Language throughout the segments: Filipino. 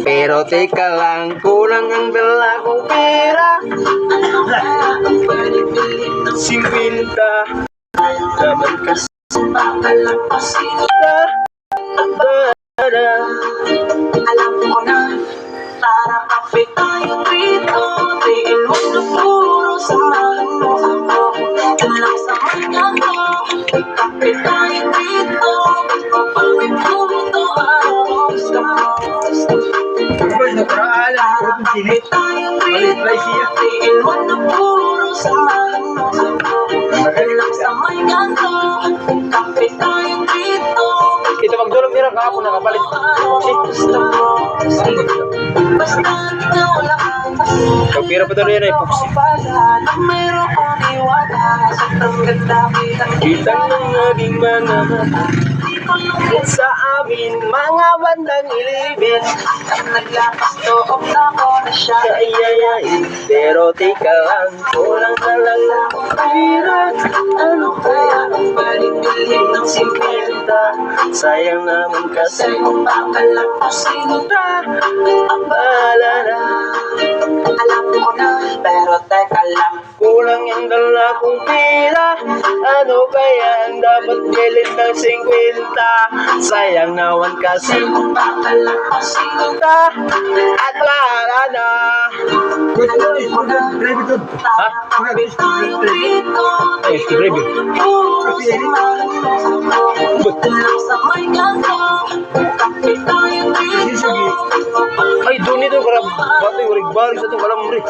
Pero teka lang, kulang ang dala kong pera. 50 naman kasi papalampasin ka. Alam mo na, tara kape tayo dito. Tingin mo na puro samahan mo ako. Lang sa mga ko, kape tayo dito. Pagpapawin mo ito ang gusto mo. Tara kape tayo dito. Tingin mo na puro samahan mo ako. Lang sa mga ko, kape tayo dito. Ito magdulog nila kahapon nakapalit. Pagpira pa tuloy yan ay puksi. Kitang ng aking mga mata sa amin mga bandang ilibin. Naglapas loob na ko na siya ayayain. Pero teka lang, kulang na lang akong pera. Ano kaya ang balibilhin ng 50? Sayang naman kasi kung papalampasin ka. Ang bahala na, alam mo na. Pero teka lang, kulang yung dala kong pera. Ano kaya ang dapat bilhin ng 50? Sayang naman kasi kung papalampasin ka. At bahala na. Ha? Ay, ito gravy. Ay, doon ito karab bato yung rigbari sa itong kalamri.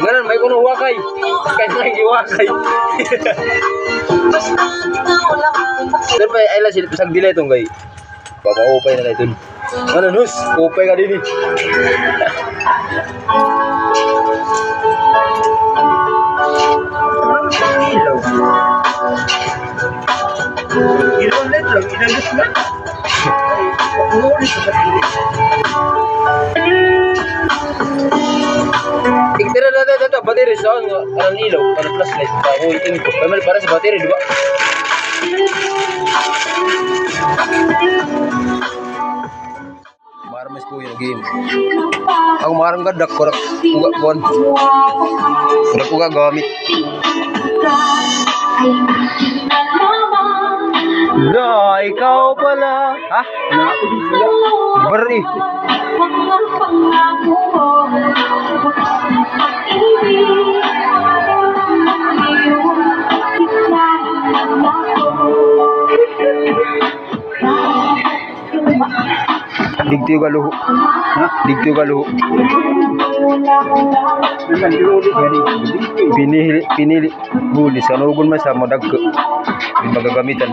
Ngayon, may kuno wakay. Kaya nga iwakay. Doon pa ay lang sila pisang dilay itong kay papaupay na ito. Ano nus? Upay ka din eh. Ilolet lang, inalis na. Tigtira natin ito, battery sa ang ilaw, para plus light. Uy, ito. Kamil para sa battery, di ba? Marmas ko yung game. Ako marang gadak, kurak uga kuan. Kurak uga gamit. Na, ikaw pala. Ha? Bari. Digtiyo ka luho. Ha? Digtiyo ka luho. Pinili. Bulis. Kanugon man sa modag ko. Magagamitan.